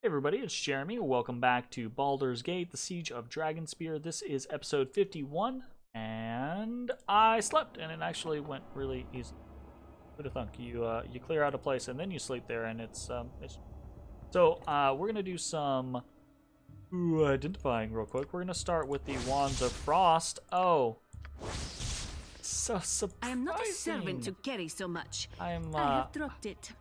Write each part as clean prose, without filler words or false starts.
Everybody, it's Jeremy. Welcome back to Baldur's Gate, the Siege of Dragonspear. This is episode 51, and I slept, and it actually went really easy. Who'd have thunk? You clear out a place, and then you sleep there, and it's So, we're gonna do some identifying real quick. We're gonna start with the Wands of Frost. Oh, so surprising. I am not a servant to carry so much. I have dropped it.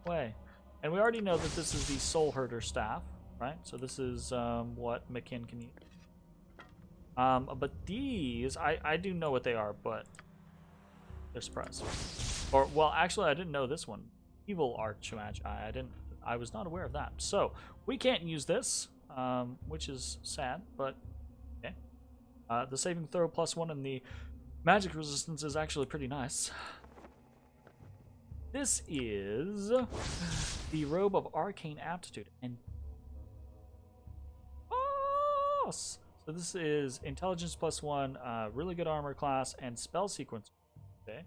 Way. And we already know that this is the Soul Herder staff, right? So this is what McKinn can use. But these, I do know what they are, but they're surprised. Or, well, actually, I didn't know this one. Evil Archmagi. I was not aware of that. So, we can't use this, which is sad, but okay. The saving throw +1 and the magic resistance is actually pretty nice. This is the Robe of Arcane Aptitude. And so this is Intelligence +1, really good armor class, and spell sequence. Okay.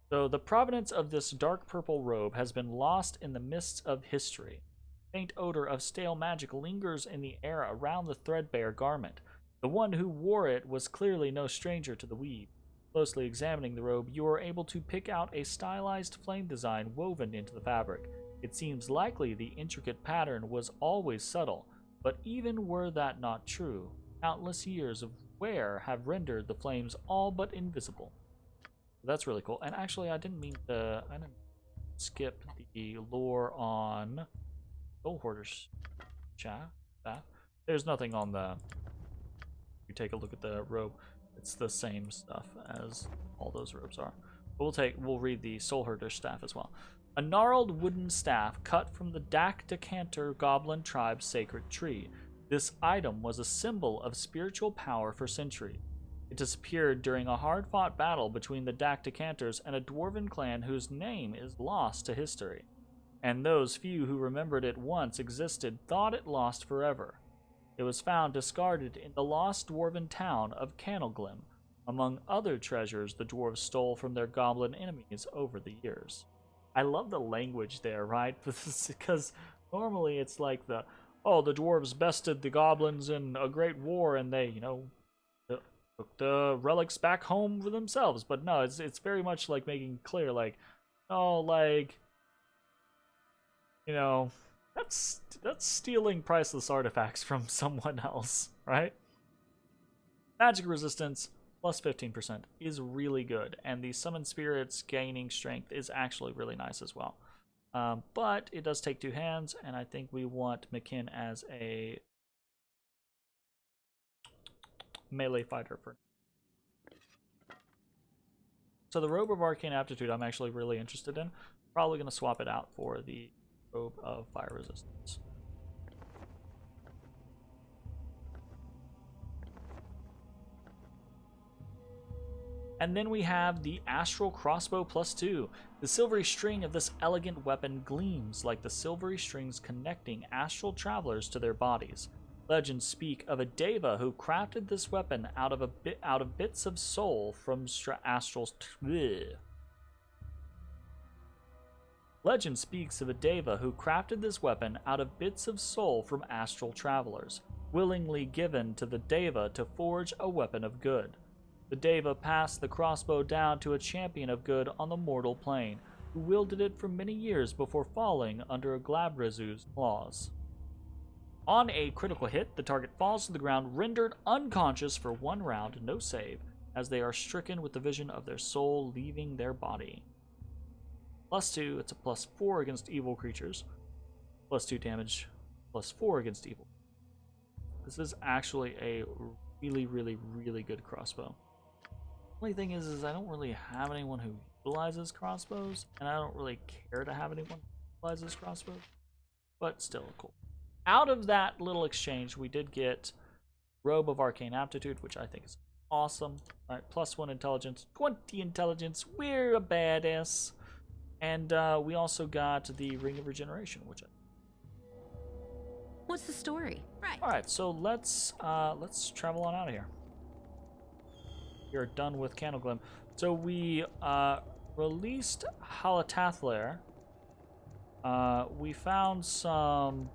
So the provenance of this dark purple robe has been lost in the mists of history. Faint odor of stale magic lingers in the air around the threadbare garment. The one who wore it was clearly no stranger to the weave. Closely examining the robe, you are able to pick out a stylized flame design woven into the fabric. It seems likely the intricate pattern was always subtle, but even were that not true, countless years of wear have rendered the flames all but invisible. That's really cool. And actually, I didn't skip the lore on Soul Hoarder's staff. There's nothing on the. You take a look at the robe. It's the same stuff as all those robes are. But we'll read the Soul Herder staff as well. A gnarled wooden staff cut from the Dak Decanter Goblin tribe's sacred tree. This item was a symbol of spiritual power for centuries. It disappeared during a hard-fought battle between the Dak Decanters and a dwarven clan whose name is lost to history. And those few who remembered it once existed thought it lost forever. It was found discarded in the lost dwarven town of Canalglim, among other treasures the dwarves stole from their goblin enemies over the years. I love the language there, right? Because normally it's like the dwarves bested the goblins in a great war and they, took the relics back home for themselves. But no, it's very much like making clear, that's stealing priceless artifacts from someone else, right? Magic resistance +15% is really good, and the summon spirits gaining strength is actually really nice as well. But it does take 2 hands, and I think we want McKinn as a melee fighter for. So the Robe of Arcane Aptitude I'm actually really interested in. Probably going to swap it out for the Robe of Fire Resistance. And then we have the Astral Crossbow +2. The silvery string of this elegant weapon gleams like the silvery strings connecting astral travelers to their bodies. Legends speak of a deva who crafted this weapon out of bits of soul from astral. Legend speaks of a deva who crafted this weapon out of bits of soul from astral travelers, willingly given to the deva to forge a weapon of good. The deva passed the crossbow down to a champion of good on the mortal plane, who wielded it for many years before falling under a Glabrezu's claws. On a critical hit, the target falls to the ground, rendered unconscious for 1 round, no save, as they are stricken with the vision of their soul leaving their body. +2, it's a +4 against evil creatures. +2 damage, +4 against evil. This is actually a really, really, really good crossbow. Only thing is I don't really have anyone who utilizes crossbows, and I don't really care to have anyone who utilizes crossbows, but still cool. Out of that little exchange, we did get Robe of Arcane Aptitude, which I think is awesome. All right, +1 intelligence, 20 intelligence. We're a badass. And we also got the Ring of Regeneration, which What's the story? Right. All right, so let's travel on out of here. We are done with Canalglim. So we released Halatathler We found some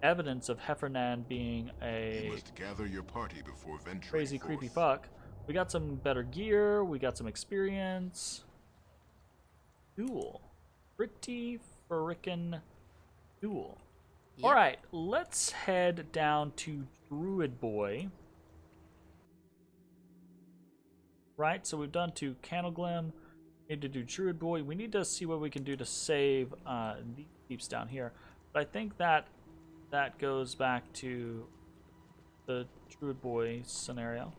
evidence of Heffernan being a You must gather your party before venturing crazy, forth. creepy fuck. We got some better gear. We got some experience. Cool. Pretty frickin' cool. Yep. All right, let's head down to Druid Boy. Right, so we've done to Candleglim. Need to do Druid Boy. We need to see what we can do to save these peeps down here. But I think that goes back to the Druid Boy scenario.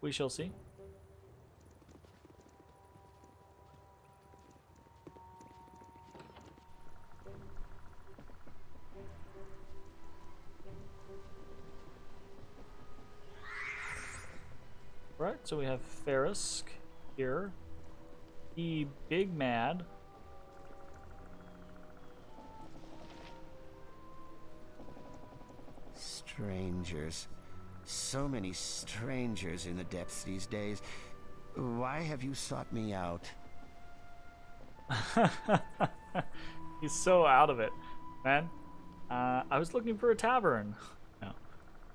We shall see. Right, so we have Ferrisk here. The Big Mad. Strangers. So many strangers in the depths these days. Why have you sought me out? He's so out of it, man. I was looking for a tavern. No.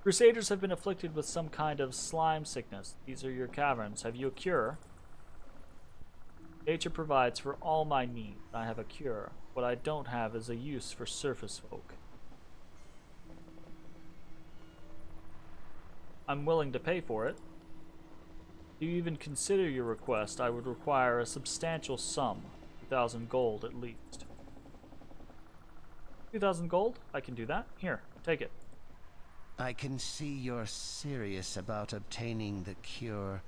Crusaders have been afflicted with some kind of slime sickness. These are your caverns. Have you a cure? Nature provides for all my needs. I have a cure. What I don't have is a use for surface folk. I'm willing to pay for it. Do you even consider your request? I would require a substantial sum. 2,000 gold at least. 2,000 gold? I can do that. Here, take it. I can see you're serious about obtaining the cure.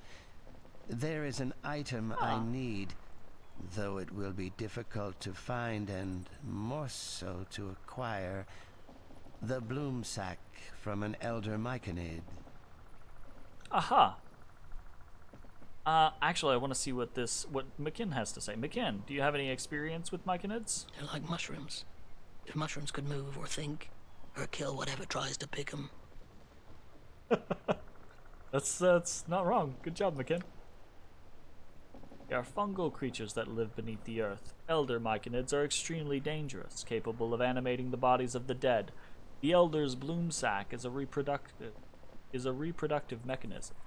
There is an item I need, though it will be difficult to find and more so to acquire. The bloom sack from an elder myconid. Aha. Actually, I want to see what McKinn has to say. McKinn, do you have any experience with myconids? They're like mushrooms. If mushrooms could move or think, or kill whatever tries to pick them. That's not wrong. Good job, McKinn. They are fungal creatures that live beneath the earth. Elder myconids are extremely dangerous, capable of animating the bodies of the dead. The elder's bloom sac is a reproductive mechanism.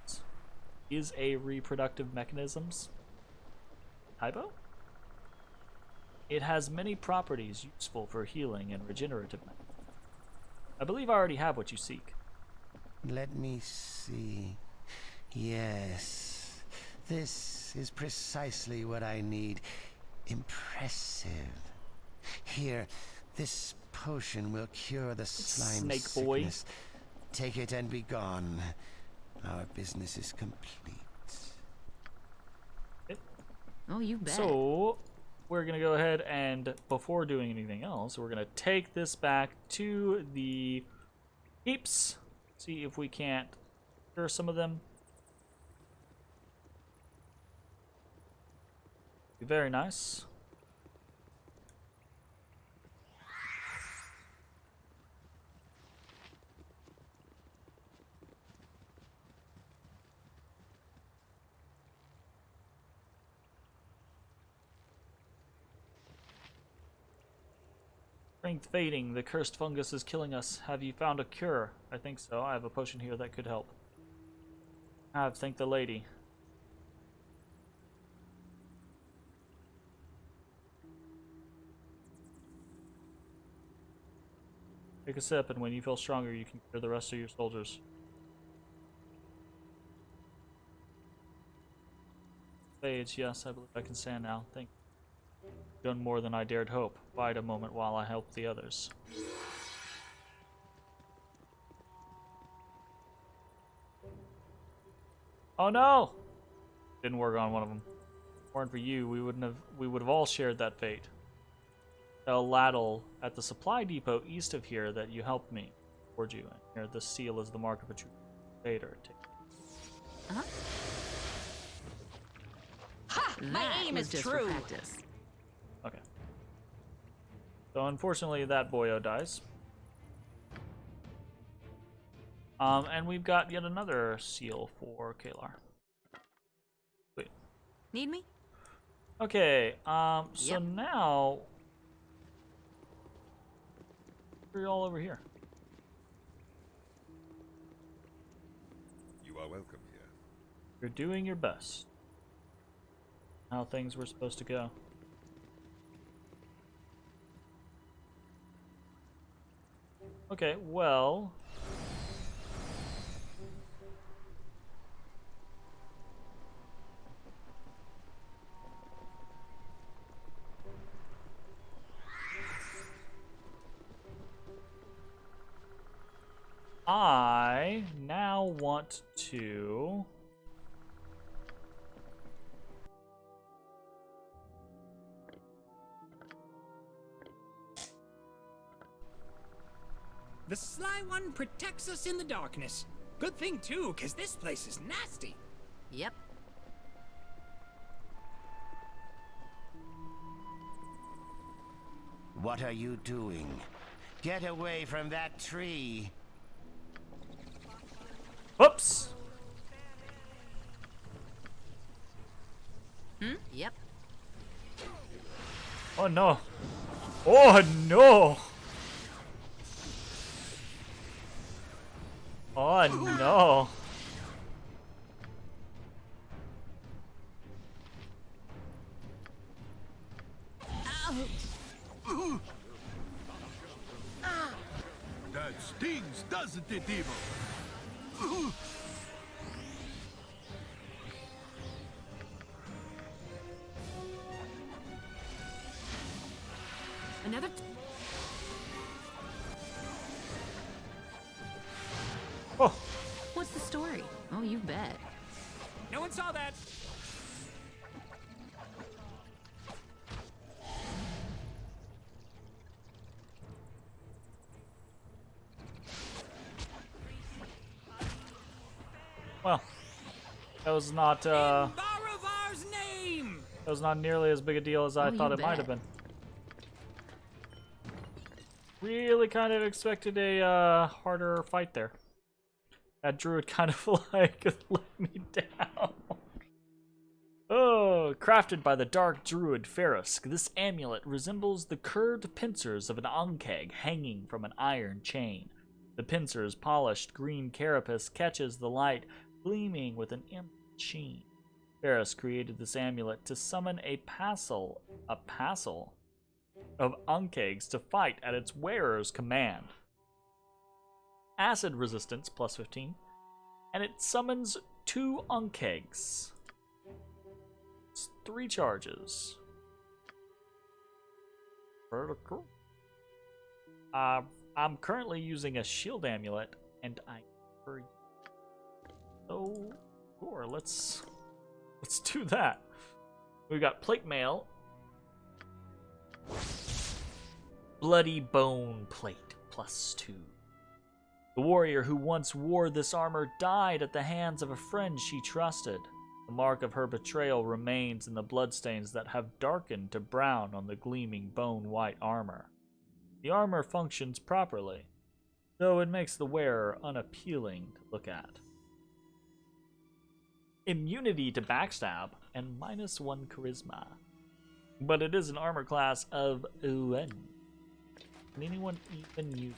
Typo? It has many properties useful for healing and regenerative. I believe I already have what you seek. Let me see. Yes, this is precisely what I need. Impressive. Here, this potion will cure the slime Snake boy. sickness. Take it and be gone. Our business is complete. Oh, you bet. So, we're going to go ahead and, before doing anything else, we're going to take this back to the peeps. See if we can't cure some of them. Be very nice. Strength fading. The cursed fungus is killing us. Have you found a cure? I think so. I have a potion here that could help. Thank the lady. Take a sip, and when you feel stronger, you can cure the rest of your soldiers. Fades, yes, I believe I can stand now. Thank you. Done more than I dared hope. Bide a moment while I help the others. Oh no! Didn't work on one of them. If it weren't for you, we would have all shared that fate. Tell Laddle at the supply depot east of here that you helped me. Toward you. And here, the seal is the mark of a true crusader. Uh-huh. Ha! My aim is true. Okay. So unfortunately, that boyo dies. And we've got yet another seal for Kalar. Wait. Need me? Okay, so now we're all over here. You are welcome here. You're doing your best. How things were supposed to go. Okay, well. I now want to The sly one protects us in the darkness. Good thing too, cause this place is nasty. Yep. What are you doing? Get away from that tree. Oops. Yep. Oh no. Oh no. Oh no. That stings, doesn't it, evil? Another. Oh. What's the story? Oh, you bet. No one saw that. Well, that was not In Baravar's name. that was not nearly as big a deal as I you thought it might bet. have been. Really kind of expected a harder fight there. That druid kind of like let me down. Oh, crafted by the dark druid Farisk, this amulet resembles the curved pincers of an ankeg hanging from an iron chain. The pincer's polished green carapace catches the light, gleaming with an emerald sheen. Farisk created this amulet to summon a passel of ankegs to fight at its wearer's command. Acid resistance plus 15, and it summons 2 ankegs. It's 3 charges. Vertical. I'm currently using a shield amulet, and I never. So, sure, let's do that. We've got plate mail, bloody bone plate plus 2. The warrior who once wore this armor died at the hands of a friend she trusted. The mark of her betrayal remains in the bloodstains that have darkened to brown on the gleaming bone-white armor. The armor functions properly, though it makes the wearer unappealing to look at. Immunity to backstab and -1 charisma. But it is an armor class of 1. Can anyone even use?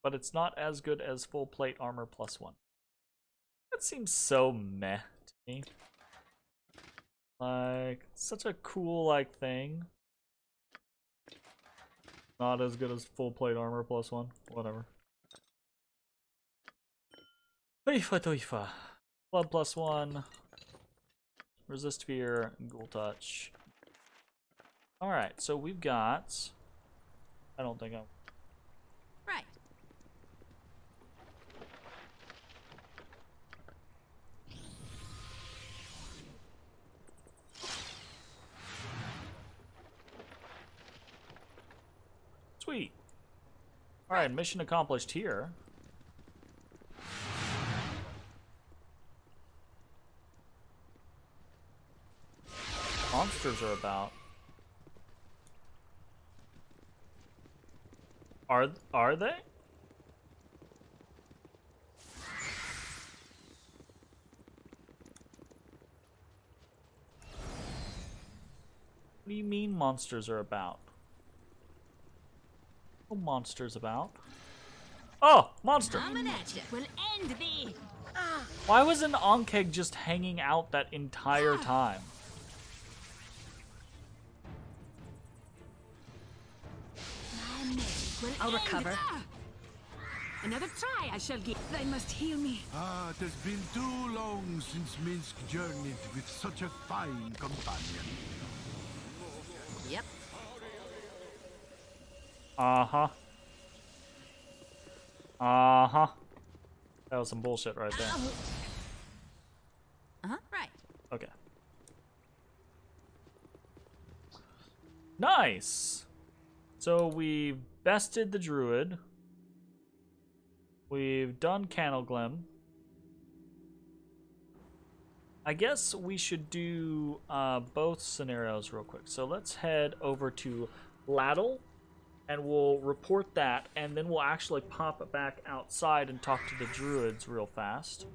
But it's not as good as full plate armor plus 1. That seems so meh to me. Like, such a cool, like, thing. Not as good as full plate armor plus 1. Whatever. Toifa. Blood plus 1. Resist fear. Ghoul touch. Alright, so we've got. I don't think I'm. Right. Sweet. Alright, mission accomplished here. Monsters are about. Are they? What do you mean monsters are about? What are monsters about? Oh, monster! Will end thee. Why was an Ankeg just hanging out that entire time? I'll recover. Another try I shall give. They must heal me. Ah, it has been too long since Minsk journeyed with such a fine companion. Yep. Uh-huh. Uh-huh. That was some bullshit right there. Right. Okay. Nice! So we've bested the Druid. We've done Candleglim. I guess we should do both scenarios real quick. So let's head over to Laddle, and we'll report that, and then we'll actually pop back outside and talk to the Druids real fast.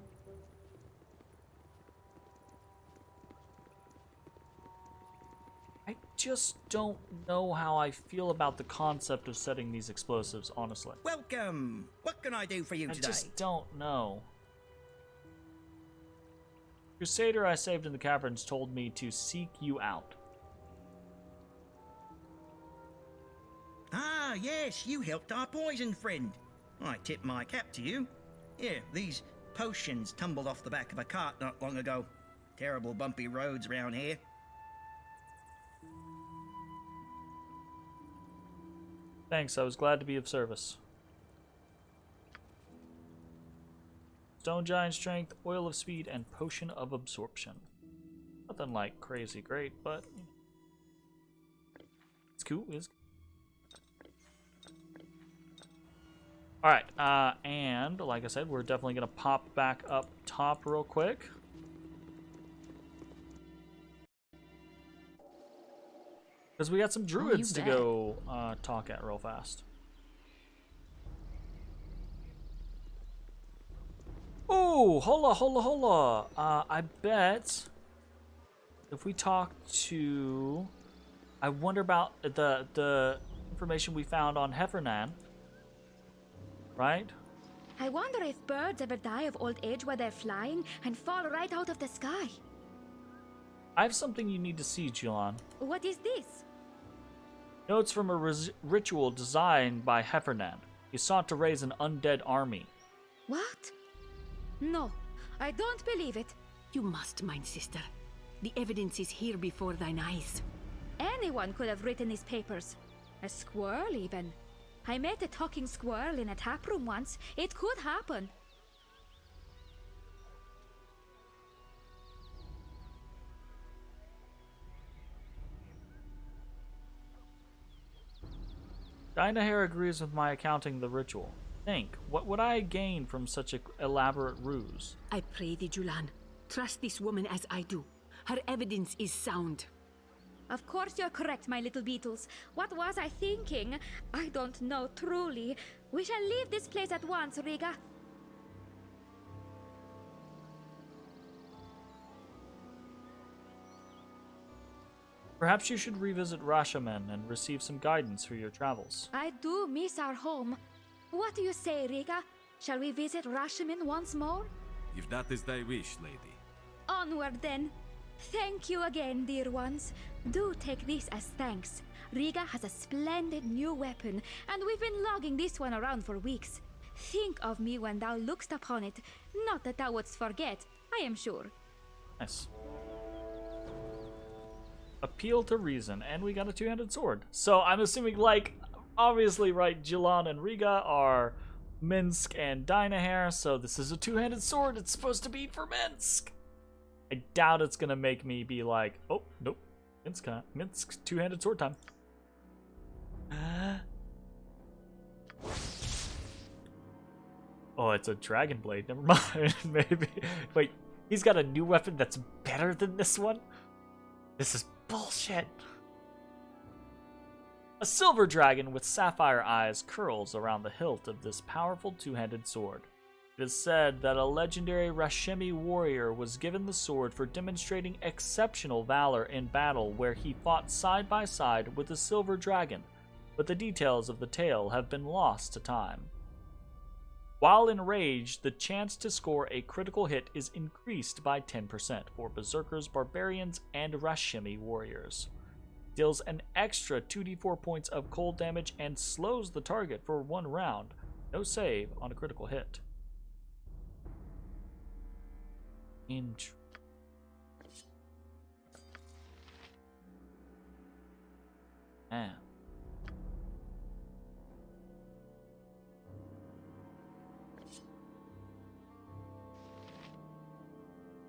I just don't know how I feel about the concept of setting these explosives, honestly. Welcome. What can I do for you today? I just don't know. Crusader I saved in the caverns told me to seek you out. Ah, yes, you helped our poison friend. I tip my cap to you. Here, these potions tumbled off the back of a cart not long ago. Terrible bumpy roads round here. Thanks, I was glad to be of service. Stone Giant Strength, Oil of Speed, and Potion of Absorption. Nothing like crazy great, but you know, it's cool. It's cool. Alright, and like I said, we're definitely going to pop back up top real quick. Because we got some druids to go talk at real fast. Oh, hola. I bet if we talk to... I wonder about the information we found on Heffernan. Right? I wonder if birds ever die of old age while they're flying and fall right out of the sky. I have something you need to see, Jilan. What is this? Notes from a ritual designed by Heffernan. He sought to raise an undead army. What? No, I don't believe it. You must, mine sister. The evidence is here before thine eyes. Anyone could have written these papers. A squirrel, even. I met a talking squirrel in a taproom once. It could happen. Dynahair agrees with my accounting the ritual. Think, what would I gain from such an elaborate ruse? I pray thee, Julan, trust this woman as I do. Her evidence is sound. Of course you're correct, my little beetles. What was I thinking? I don't know, truly. We shall leave this place at once, Riga. Perhaps you should revisit Rashamen and receive some guidance for your travels. I do miss our home. What do you say, Riga? Shall we visit Rashamen once more? If that is thy wish, lady. Onward, then. Thank you again, dear ones. Do take this as thanks. Riga has a splendid new weapon, and we've been lugging this one around for weeks. Think of me when thou lookst upon it. Not that thou wouldst forget, I am sure. Nice. Appeal to reason, and we got a two-handed sword. So I'm assuming, like, obviously, right, Jilan and Riga are Minsk and Dynahair, so this is a two-handed sword. It's supposed to be for Minsk. I doubt it's gonna make me be like, oh, nope, Minsk two-handed sword time. Oh, it's a dragon blade. Never mind. Maybe. Wait, he's got a new weapon that's better than this one? This is bullshit. A silver dragon with sapphire eyes curls around the hilt of this powerful two-handed sword. It is said that a legendary Rashemi warrior was given the sword for demonstrating exceptional valor in battle where he fought side by side with a silver dragon, but the details of the tale have been lost to time. While enraged, the chance to score a critical hit is increased by 10% for berserkers, barbarians, and Rashemi warriors. Deals an extra 2d4 points of cold damage and slows the target for 1 round. No save on a critical hit. Man.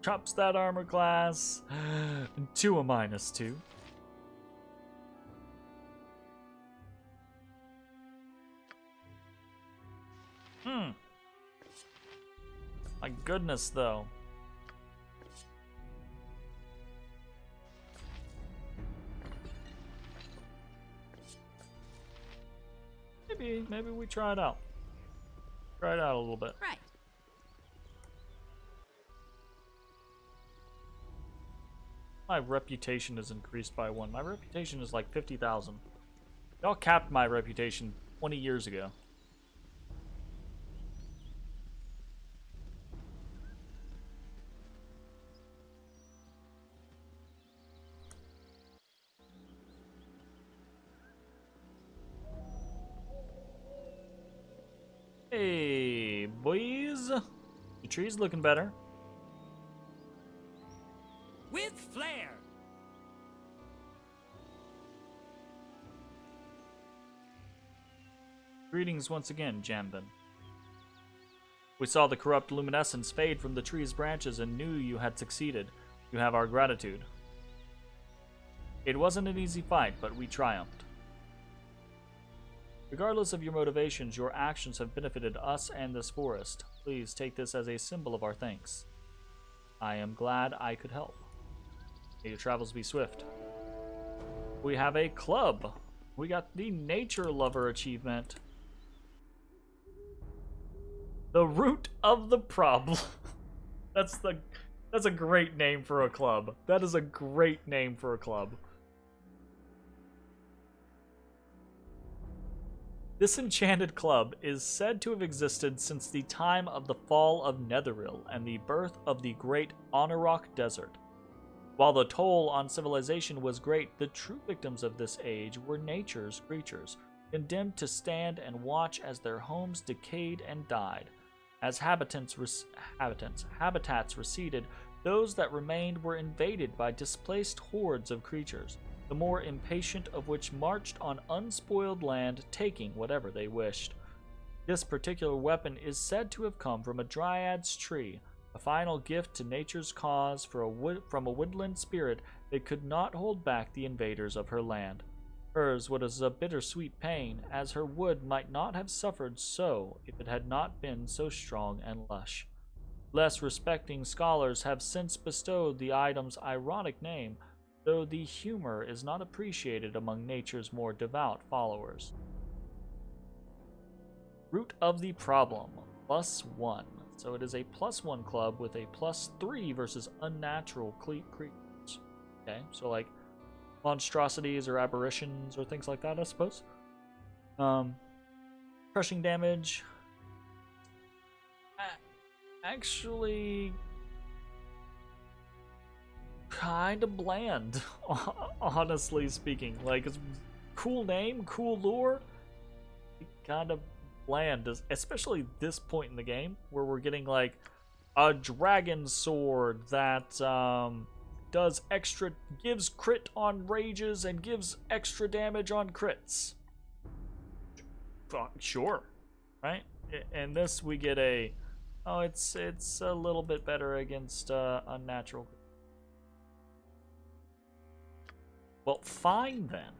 Drops that armor class to a -2. My goodness, though. Maybe we try it out. Try it out a little bit. Right. My reputation is increased by 1. My reputation is like 50,000. Y'all capped my reputation 20 years ago. Hey, boys. The tree's looking better. With flair. Greetings once again, Jambin. We saw the corrupt luminescence fade from the tree's branches and knew you had succeeded. You have our gratitude. It wasn't an easy fight, but we triumphed. Regardless of your motivations, your actions have benefited us and this forest. Please take this as a symbol of our thanks. I am glad I could help. May your travels be swift. We have a club. We got the Nature Lover achievement. The root of the problem. That's a great name for a club. That is a great name for a club. This enchanted club is said to have existed since the time of the fall of Netheril and the birth of the great Anorok Desert. While the toll on civilization was great, the true victims of this age were nature's creatures, condemned to stand and watch as their homes decayed and died. As habitats receded, those that remained were invaded by displaced hordes of creatures, the more impatient of which marched on unspoiled land, taking whatever they wished. This particular weapon is said to have come from a dryad's tree, a final gift to nature's cause from a woodland spirit that could not hold back the invaders of her land. Hers was a bittersweet pain, as her wood might not have suffered so if it had not been so strong and lush. Less respecting scholars have since bestowed the item's ironic name, though the humor is not appreciated among nature's more devout followers. Root of the problem, +1. So it is a +1 club with a +3 versus unnatural creatures. Okay, so like monstrosities or aberrations or things like that, I suppose. Crushing damage. Actually, kind of bland, honestly speaking. Like, it's cool name, cool lore, kind of bland, especially this point in the game where we're getting like a dragon sword that gives crit on rages and gives extra damage on crits. Sure, right? And this we get it's a little bit better against unnatural. Well, fine then.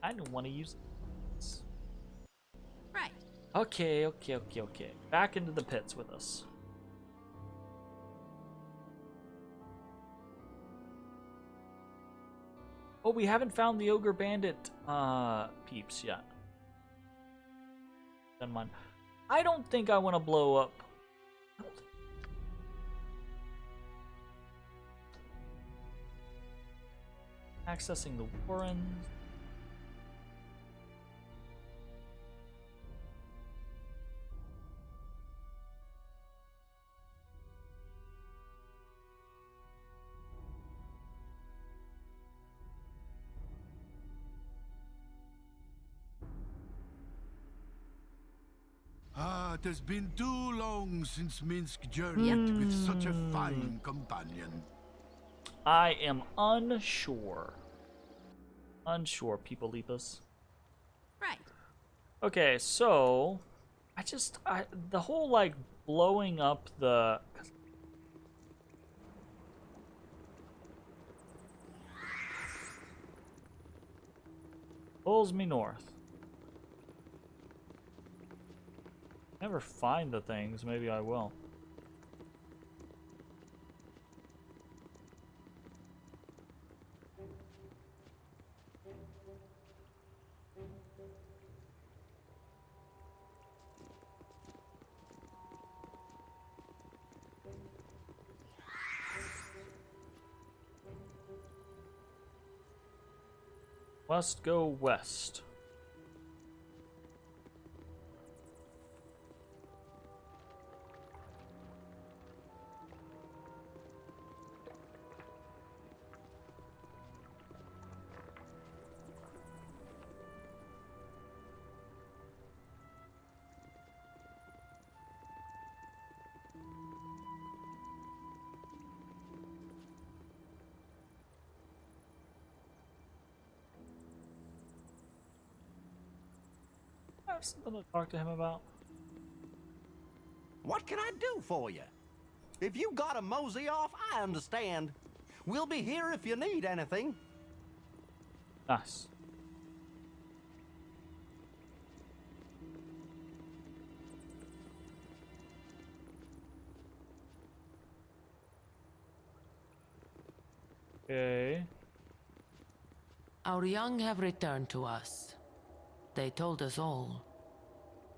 I don't want to use this. Right. Okay. Back into the pits with us. Oh, we haven't found the Ogre Bandit peeps yet. Never mind. I don't think I want to blow up. Accessing the Warrens. Ah, it has been too long since Minsk journeyed with such a fine companion. I am unsure. Unsure, people leapus. Right. Okay, so the whole like blowing up the pulls me north. Never find the things, maybe I will. Must go west. I have something to talk to him about. What can I do for you? If you gotta mosey off, I understand. We'll be here if you need anything. Nice. Okay. Our young have returned to us. They told us all.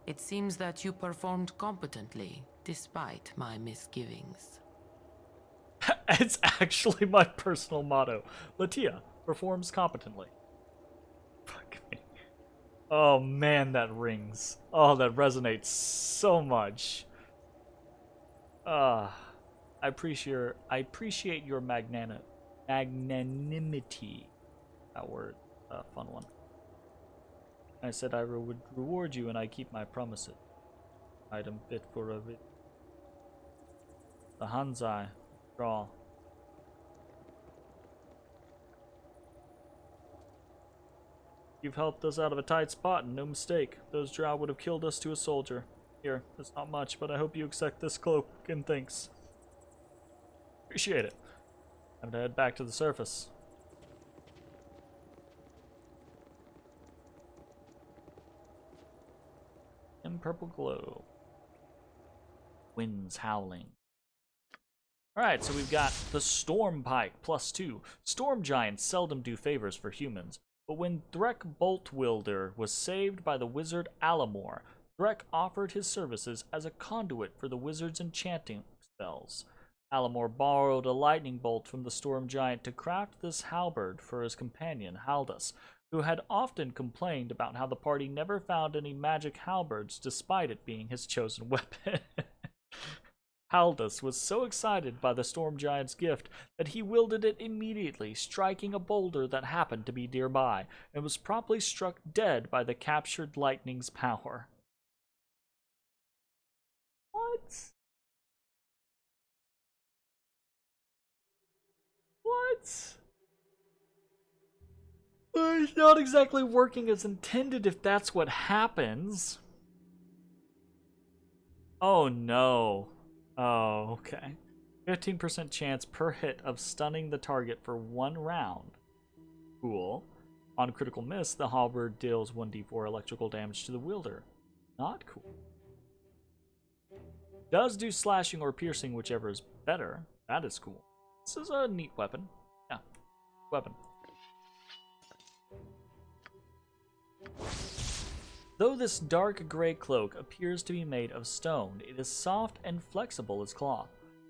It seems that you performed competently, despite my misgivings. It's actually my personal motto. Latia performs competently. Fuck me. Oh man, that rings. Oh, that resonates so much. I appreciate your magnanimity. That word, fun one. I said I would reward you, and I keep my promises. Item fit for a bit. The Hanzai. Draw. You've helped us out of a tight spot, and no mistake. Those drow would have killed us to a soldier. Here, it's not much, but I hope you accept this cloak, and thanks. Appreciate it. Time to head back to the surface. In purple glow. Winds howling. Alright, so we've got the Storm Pike, +2. Storm Giants seldom do favors for humans, but when Threk Boltwielder was saved by the wizard Alamor, Threk offered his services as a conduit for the wizard's enchanting spells. Alamor borrowed a lightning bolt from the Storm Giant to craft this halberd for his companion, Haldus, who had often complained about how the party never found any magic halberds despite it being his chosen weapon. Haldus was so excited by the Storm Giant's gift that he wielded it immediately, striking a boulder that happened to be nearby, and was promptly struck dead by the captured lightning's power. What? What? It's not exactly working as intended if that's what happens. Oh no. Oh, okay. 15% chance per hit of stunning the target for 1 round. Cool. On critical miss, the halberd deals 1d4 electrical damage to the wielder. Not cool. Does do slashing or piercing, whichever is better. That is cool. This is a neat weapon. Yeah. Weapon. Though this dark gray cloak appears to be made of stone, it is soft and flexible as cloth.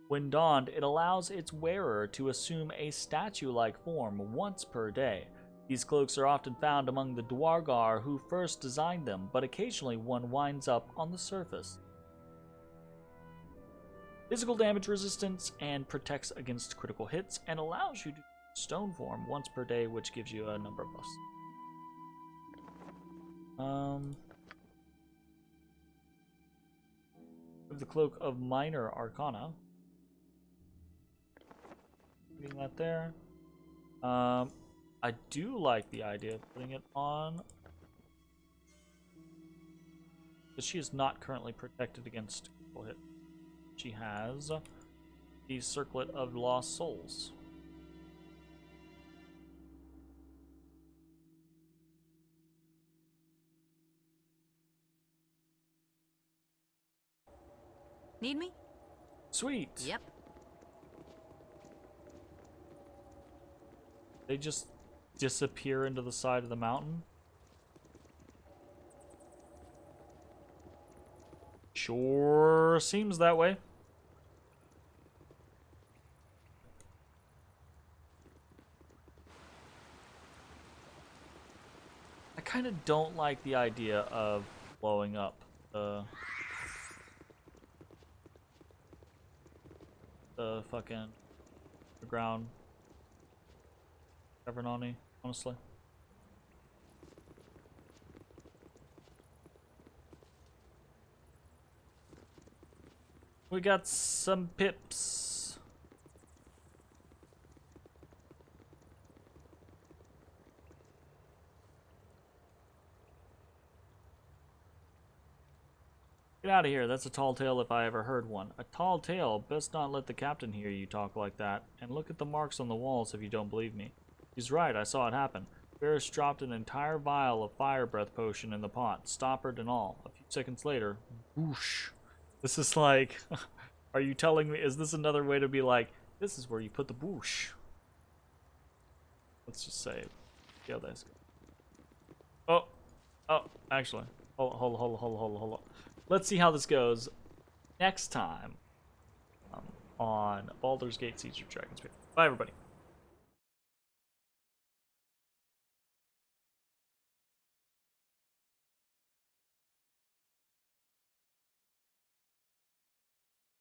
When donned, it allows its wearer to assume a statue-like form once per day. These cloaks are often found among the Dwargar who first designed them, but occasionally one winds up on the surface. Physical damage resistance and protects against critical hits, and allows you to stone form once per day, which gives you a number of buffs. The Cloak of Minor Arcana. Putting that there. I do like the idea of putting it on, but she is not currently protected against critical hit. She has the Circlet of Lost Souls. Need me? Sweet. Yep. They just disappear into the side of the mountain. Sure seems that way. I kind of don't like the idea of blowing up the fucking ground Evernani, honestly. We got some pips. Get out of here. That's a tall tale if I ever heard one. A tall tale? Best not let the captain hear you talk like that. And look at the marks on the walls if you don't believe me. He's right, I saw it happen. Ferris dropped an entire vial of fire breath potion in the pot, stoppered and all. A few seconds later, whoosh. This is like, are you telling me, is this another way to be like, this is where you put the whoosh? Let's just say, yeah, that's good. Oh, actually, hold on. Let's see how this goes next time on Baldur's Gate Siege of Dragonspear. Bye, everybody.